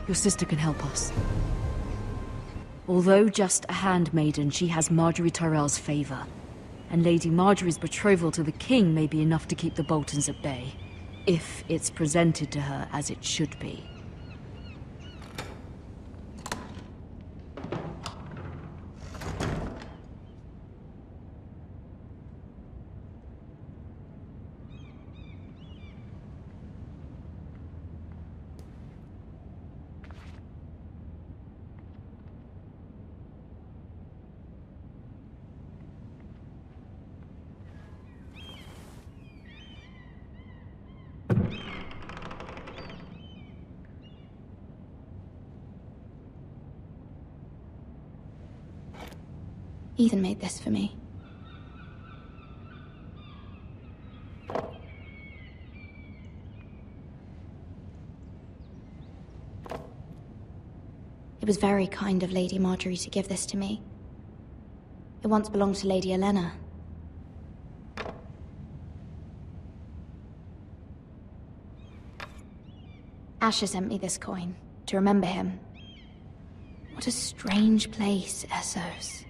Your sister can help us. Although just a handmaiden, she has Marjorie Tyrell's favor. And Lady Marjorie's betrothal to the king may be enough to keep the Boltons at bay, if it's presented to her as it should be. Ethan made this for me. It was very kind of Lady Marjorie to give this to me. It once belonged to Lady Elena. Asher sent me this coin to remember him. What a strange place, Essos.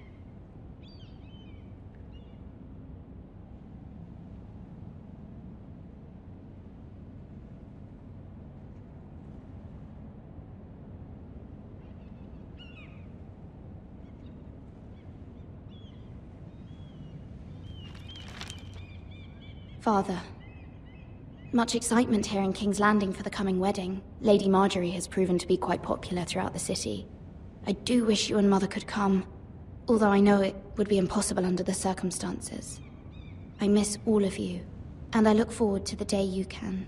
Father, much excitement here in King's Landing for the coming wedding. Lady Marjorie has proven to be quite popular throughout the city. I do wish you and Mother could come, although I know it would be impossible under the circumstances. I miss all of you, and I look forward to the day you can.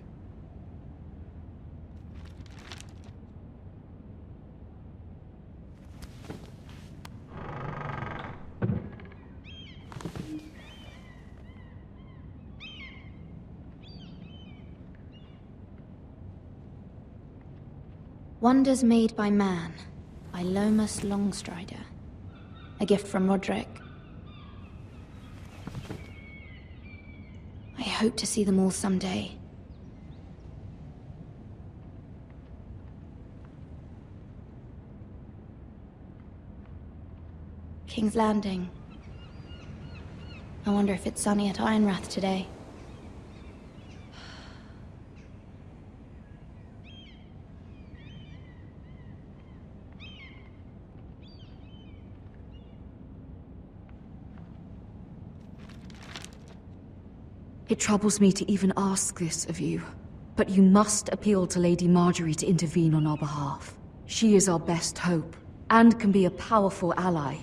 Wonders Made by Man, by Lomas Longstrider. A gift from Roderick. I hope to see them all someday. King's Landing. I wonder if it's sunny at Ironrath today. It troubles me to even ask this of you, but you must appeal to Lady Marjorie to intervene on our behalf. She is our best hope, and can be a powerful ally,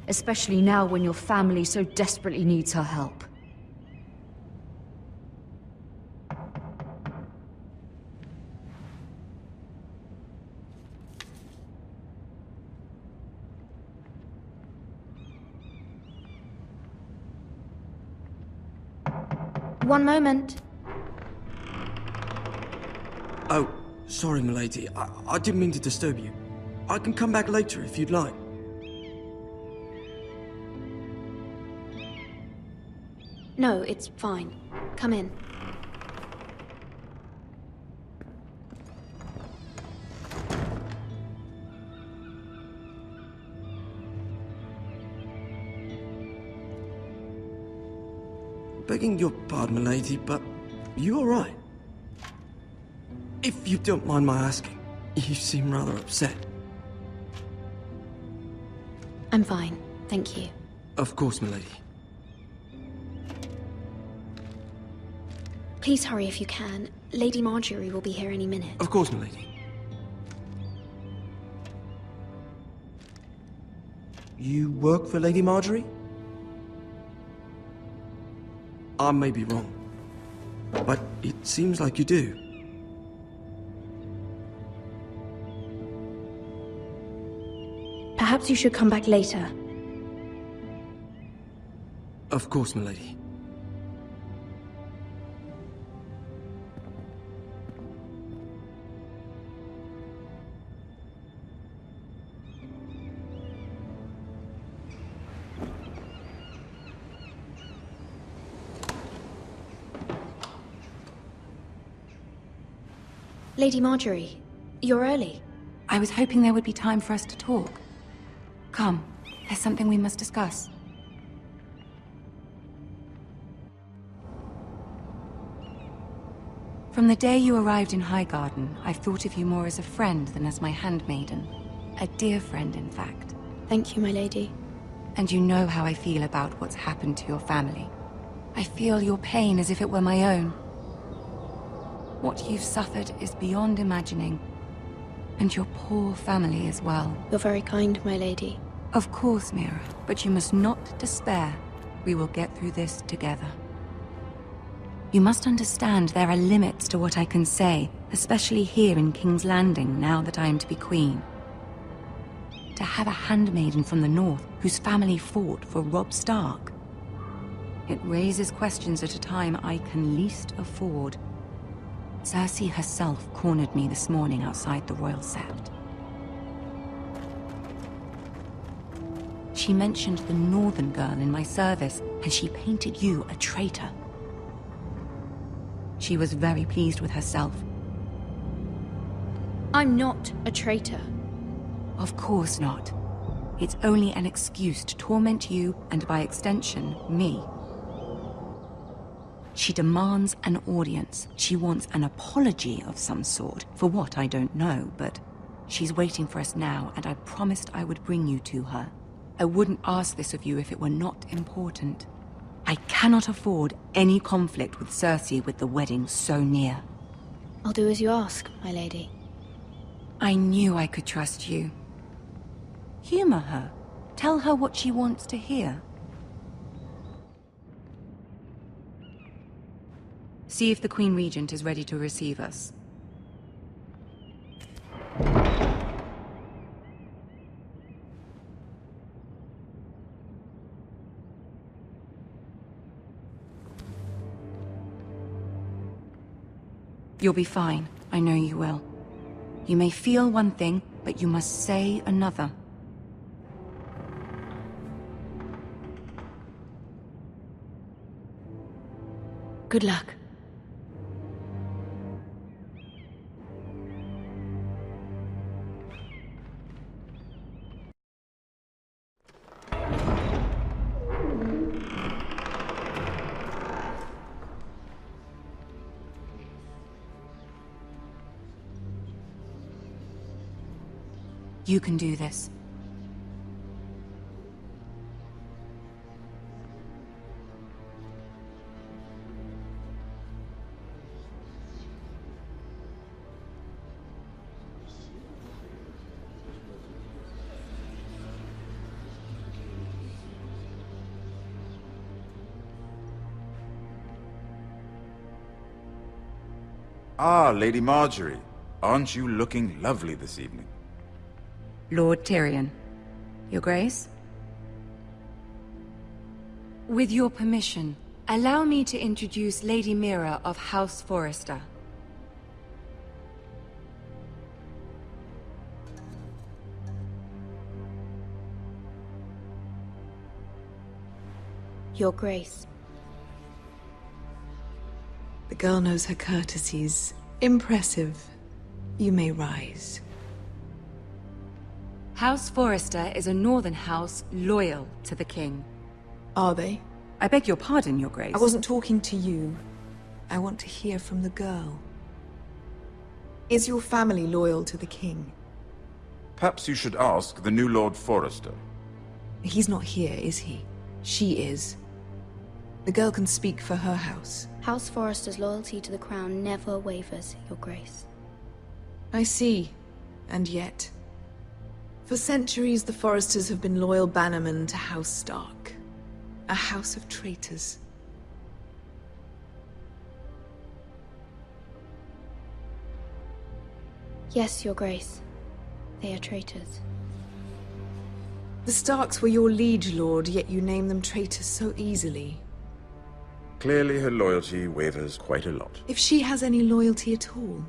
especially now when your family so desperately needs her help. One moment. Oh, sorry, milady. I didn't mean to disturb you. I can come back later if you'd like. No, it's fine. Come in. Begging your pardon, milady, but you all right? If you don't mind my asking, you seem rather upset. I'm fine, thank you. Of course, milady. Please hurry if you can. Lady Marjorie will be here any minute. Of course, milady. You work for Lady Marjorie? I may be wrong, but it seems like you do. Perhaps you should come back later. Of course, milady. Lady Marjorie, you're early. I was hoping there would be time for us to talk. Come, there's something we must discuss. From the day you arrived in Highgarden, I've thought of you more as a friend than as my handmaiden. A dear friend, in fact. Thank you, my lady. And you know how I feel about what's happened to your family. I feel your pain as if it were my own. What you've suffered is beyond imagining. And your poor family as well. You're very kind, my lady. Of course, Mira, but you must not despair. We will get through this together. You must understand there are limits to what I can say, especially here in King's Landing, now that I am to be queen. To have a handmaiden from the north whose family fought for Robb Stark. It raises questions at a time I can least afford. Cersei herself cornered me this morning outside the Royal Sept. She mentioned the northern girl in my service, and she painted you a traitor. She was very pleased with herself. I'm not a traitor. Of course not. It's only an excuse to torment you, and by extension, me. She demands an audience. She wants an apology of some sort, for what I don't know, but she's waiting for us now, and I promised I would bring you to her. I wouldn't ask this of you if it were not important. I cannot afford any conflict with Cersei with the wedding so near. I'll do as you ask, my lady. I knew I could trust you. Humor her. Tell her what she wants to hear. See if the Queen Regent is ready to receive us. You'll be fine. I know you will. You may feel one thing, but you must say another. Good luck. You can do this. Ah, Lady Marjorie. Aren't you looking lovely this evening? Lord Tyrion. Your Grace? With your permission, allow me to introduce Lady Mira of House Forrester. Your Grace. The girl knows her courtesies. Impressive. You may rise. House Forrester is a northern house loyal to the king. Are they? I beg your pardon, Your Grace. I wasn't talking to you. I want to hear from the girl. Is your family loyal to the king? Perhaps you should ask the new Lord Forrester. He's not here, is he? She is. The girl can speak for her house. House Forrester's loyalty to the crown never wavers, Your Grace. I see. And yet... For centuries, the Forresters have been loyal bannermen to House Stark. A house of traitors. Yes, Your Grace. They are traitors. The Starks were your liege lord, yet you name them traitors so easily. Clearly her loyalty wavers quite a lot. If she has any loyalty at all.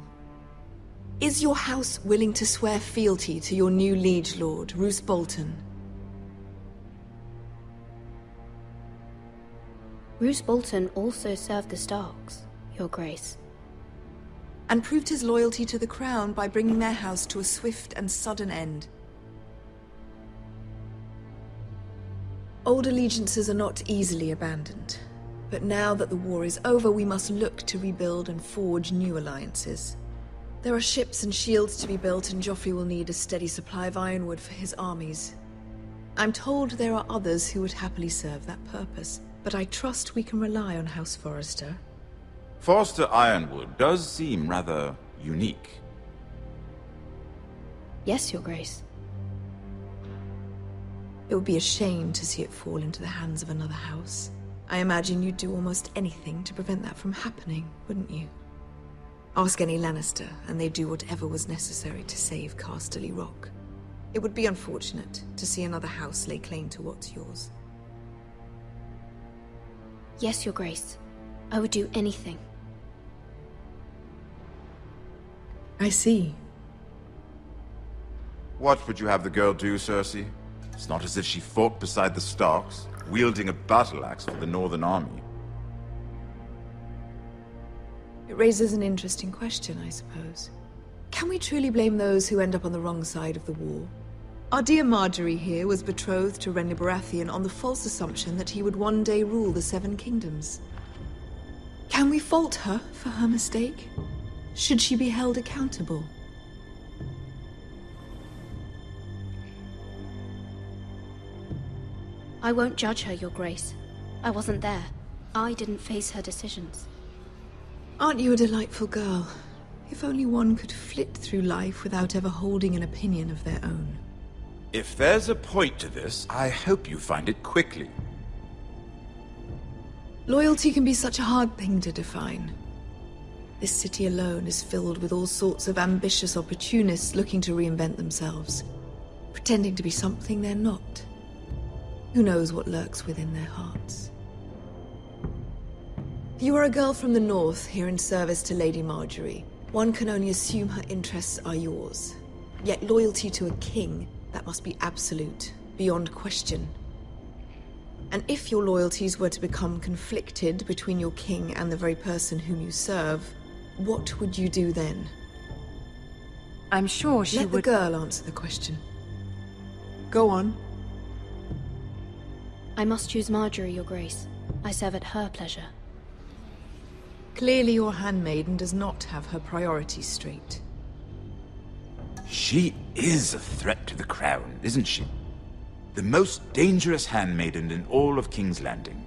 Is your house willing to swear fealty to your new liege lord, Roose Bolton? Roose Bolton also served the Starks, Your Grace. and proved his loyalty to the crown by bringing their house to a swift and sudden end. Old allegiances are not easily abandoned, but now that the war is over, we must look to rebuild and forge new alliances. There are ships and shields to be built, and Joffrey will need a steady supply of ironwood for his armies. I'm told there are others who would happily serve that purpose, but I trust we can rely on House Forrester. Forster Ironwood does seem rather unique. Yes, Your Grace. It would be a shame to see it fall into the hands of another house. I imagine you'd do almost anything to prevent that from happening, wouldn't you? Ask any Lannister, and they'd do whatever was necessary to save Casterly Rock. It would be unfortunate to see another house lay claim to what's yours. Yes, Your Grace. I would do anything. I see. What would you have the girl do, Cersei? It's not as if she fought beside the Starks, wielding a battle axe for the Northern Army. It raises an interesting question, I suppose. Can we truly blame those who end up on the wrong side of the war? Our dear Marjorie here was betrothed to Renly Baratheon on the false assumption that he would one day rule the Seven Kingdoms. Can we fault her for her mistake? Should she be held accountable? I won't judge her, Your Grace. I wasn't there. I didn't face her decisions. Aren't you a delightful girl? If only one could flit through life without ever holding an opinion of their own. If there's a point to this, I hope you find it quickly. Loyalty can be such a hard thing to define. This city alone is filled with all sorts of ambitious opportunists looking to reinvent themselves, pretending to be something they're not. Who knows what lurks within their hearts? You are a girl from the north, here in service to Lady Marjorie. One can only assume her interests are yours. Yet loyalty to a king, that must be absolute, beyond question. And if your loyalties were to become conflicted between your king and the very person whom you serve, what would you do then? I'm sure she Let would... the girl answer the question. Go on. I must choose Marjorie, Your Grace. I serve at her pleasure. Clearly your handmaiden does not have her priorities straight. She is a threat to the crown, isn't she? The most dangerous handmaiden in all of King's Landing.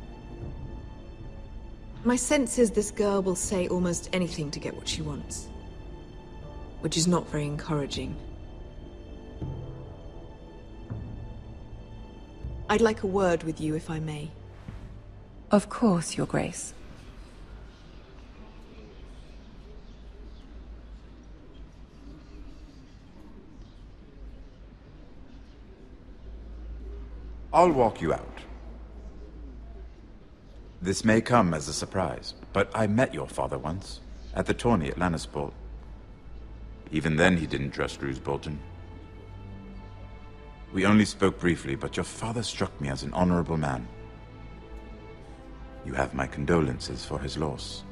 My sense is this girl will say almost anything to get what she wants. Which is not very encouraging. I'd like a word with you, if I may. Of course, Your Grace. I'll walk you out. This may come as a surprise, but I met your father once, at the tourney at Lannisport. Even then he didn't trust Roose Bolton. We only spoke briefly, but your father struck me as an honorable man. You have my condolences for his loss.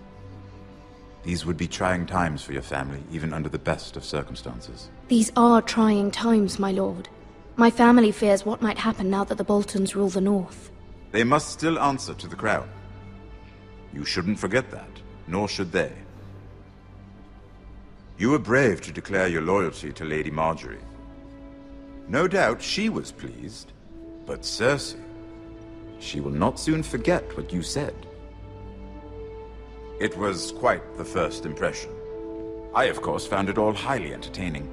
These would be trying times for your family, even under the best of circumstances. These are trying times, my lord. My family fears what might happen now that the Boltons rule the North. They must still answer to the crown. You shouldn't forget that, nor should they. You were brave to declare your loyalty to Lady Marjorie. No doubt she was pleased, but Cersei, she will not soon forget what you said. It was quite the first impression. I, of course, found it all highly entertaining.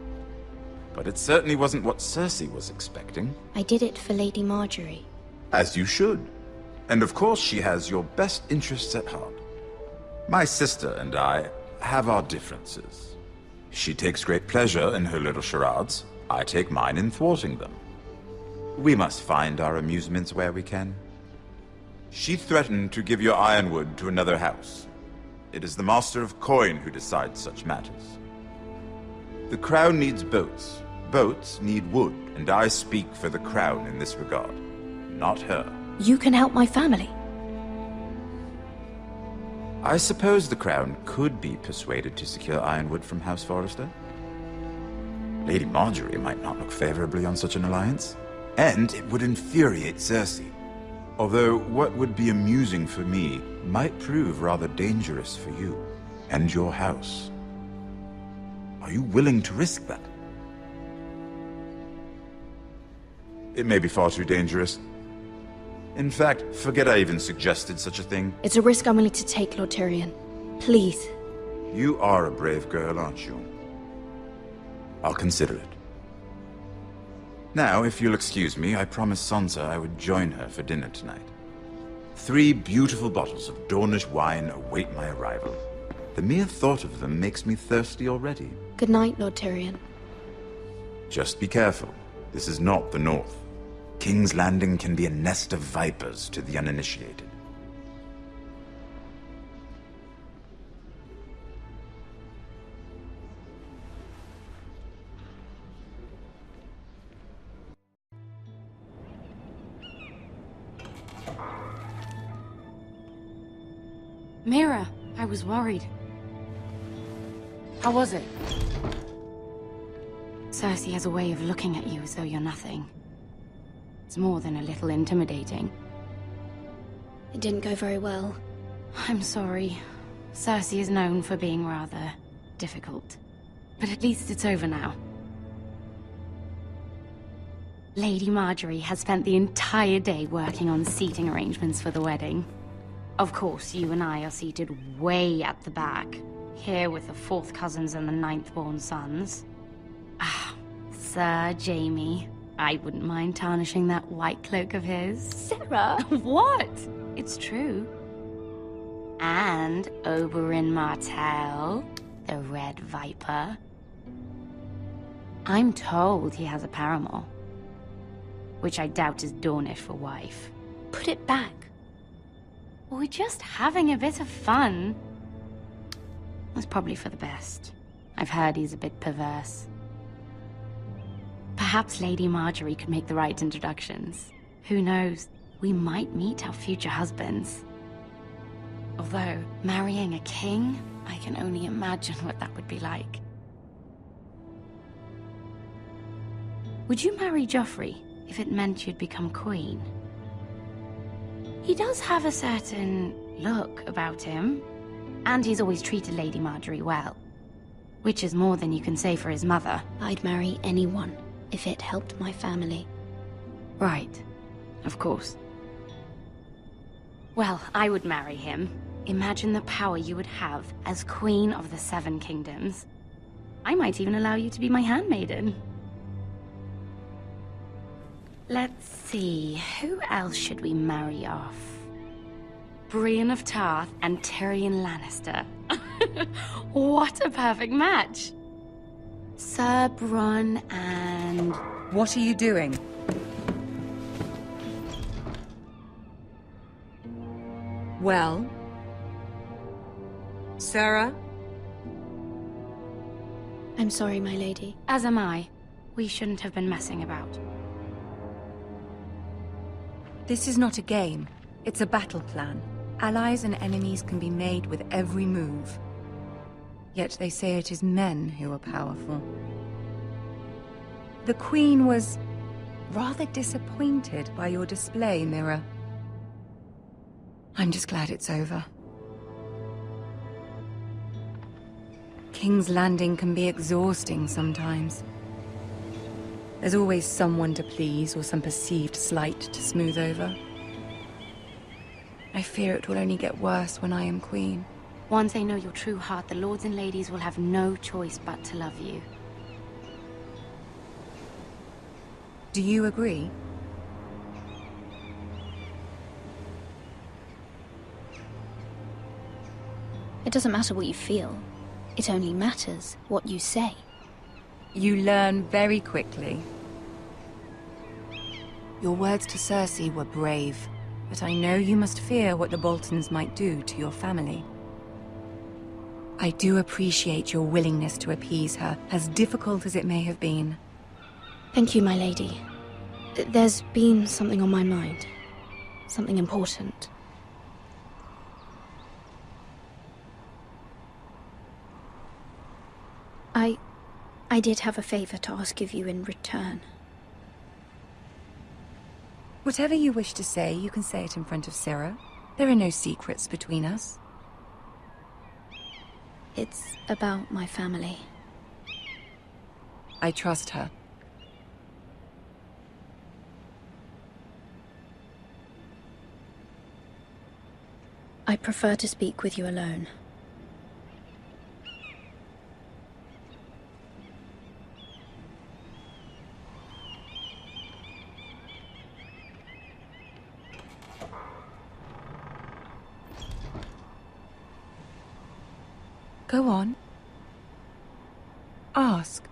But it certainly wasn't what Cersei was expecting. I did it for Lady Marjorie. As you should. And of course she has your best interests at heart. My sister and I have our differences. She takes great pleasure in her little charades. I take mine in thwarting them. We must find our amusements where we can. She threatened to give your ironwood to another house. It is the Master of Coin who decides such matters. The crown needs boats. Boats need wood, and I speak for the crown in this regard, not her. You can help my family. I suppose the Crown could be persuaded to secure Ironwood from House Forrester. Lady Marjorie might not look favorably on such an alliance, and it would infuriate Cersei. Although what would be amusing for me might prove rather dangerous for you and your house. Are you willing to risk that? It may be far too dangerous. In fact, forget I even suggested such a thing. It's a risk I'm willing to take, Lord Tyrion. Please. You are a brave girl, aren't you? I'll consider it. Now, if you'll excuse me, I promised Sansa I would join her for dinner tonight. 3 beautiful bottles of Dornish wine await my arrival. The mere thought of them makes me thirsty already. Good night, Lord Tyrion. Just be careful. This is not the North. King's Landing can be a nest of vipers to the uninitiated. Mira, I was worried. How was it? Cersei has a way of looking at you as though you're nothing. It's more than a little intimidating. It didn't go very well. I'm sorry. Cersei is known for being rather difficult. But at least it's over now. Lady Marjorie has spent the entire day working on seating arrangements for the wedding. Of course, you and I are seated way at the back, here with the 4th cousins and the 9th-born sons. Ah, Sir Jaime. I wouldn't mind tarnishing that white cloak of his. Sarah! What? It's true. And Oberyn Martell, the Red Viper. I'm told he has a paramour, which I doubt is Dornish for wife. Put it back. We're just having a bit of fun. That's probably for the best. I've heard he's a bit perverse. Perhaps Lady Marjorie could make the right introductions. Who knows? We might meet our future husbands. Although, marrying a king, I can only imagine what that would be like. Would you marry Joffrey if it meant you'd become queen? He does have a certain look about him, and he's always treated Lady Marjorie well. Which is more than you can say for his mother. I'd marry anyone if it helped my family. Right. Of course. Well, I would marry him. Imagine the power you would have as Queen of the 7 Kingdoms. I might even allow you to be my handmaiden. Let's see, who else should we marry off? Brienne of Tarth and Tyrion Lannister. What a perfect match! Sir Bronn and... What are you doing? Well? Sarah? I'm sorry, my lady. As am I. We shouldn't have been messing about. This is not a game. It's a battle plan. Allies and enemies can be made with every move. Yet they say it is men who are powerful. The Queen was rather disappointed by your display, Mira. I'm just glad it's over. King's Landing can be exhausting sometimes. There's always someone to please or some perceived slight to smooth over. I fear it will only get worse when I am queen. Once they know your true heart, the lords and ladies will have no choice but to love you. Do you agree? It doesn't matter what you feel. It only matters what you say. You learn very quickly. Your words to Cersei were brave, but I know you must fear what the Boltons might do to your family. I do appreciate your willingness to appease her, as difficult as it may have been. Thank you, my lady. There's been something on my mind. Something important. I did have a favor to ask of you in return. Whatever you wish to say, you can say it in front of Sarah. There are no secrets between us. It's about my family. I trust her. I prefer to speak with you alone. Go on. Ask.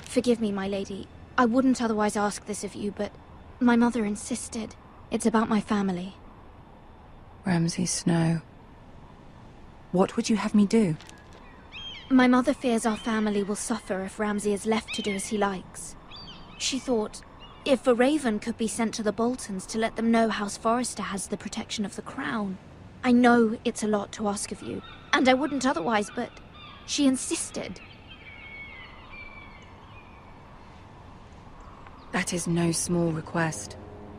Forgive me, my lady. I wouldn't otherwise ask this of you, but my mother insisted. It's about my family. Ramsay Snow. What would you have me do? My mother fears our family will suffer if Ramsay is left to do as he likes. She thought, if a raven could be sent to the Boltons to let them know House Forrester has the protection of the crown. I know it's a lot to ask of you, and I wouldn't otherwise, but she insisted. That is no small request,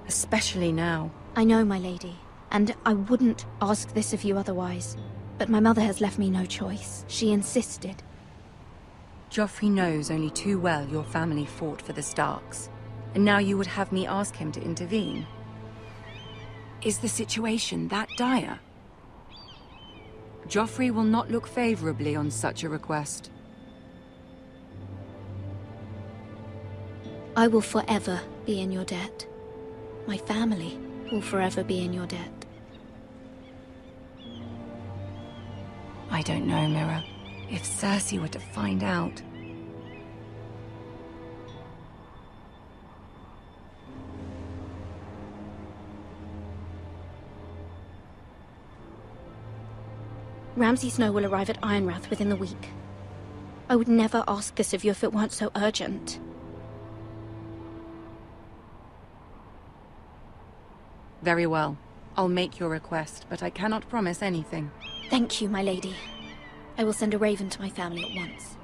especially now. I know, my lady, and I wouldn't ask this of you otherwise. But my mother has left me no choice. She insisted. Joffrey knows only too well your family fought for the Starks. And now you would have me ask him to intervene? Is the situation that dire? Joffrey will not look favorably on such a request. I will forever be in your debt. My family will forever be in your debt. I don't know, Mira. If Cersei were to find out... Ramsay Snow will arrive at Ironrath within the week. I would never ask this of you if it weren't so urgent. Very well. I'll make your request, but I cannot promise anything. Thank you, my lady. I will send a raven to my family at once.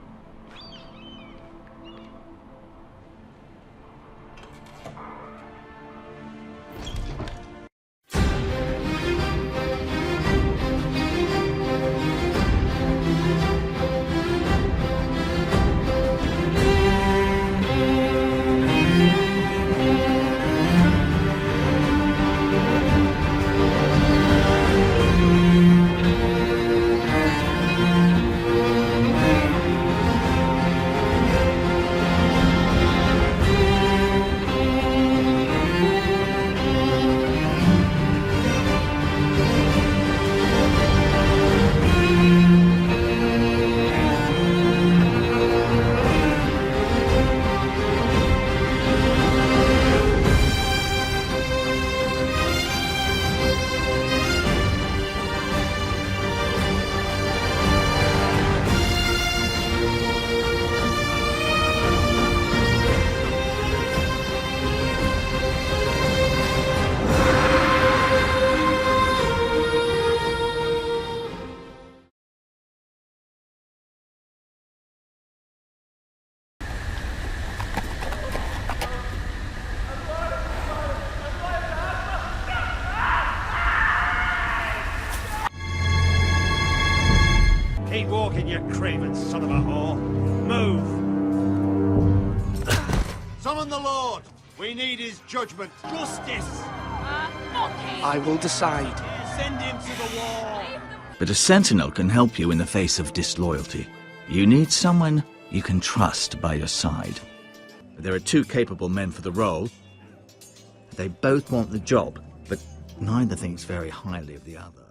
Keep walking, you craven son of a whore. Move! Summon the Lord! We need his judgment. Justice! I will decide. Send him to the wall! But a sentinel can help you in the face of disloyalty. You need someone you can trust by your side. There are two capable men for the role. They both want the job, but neither thinks very highly of the other.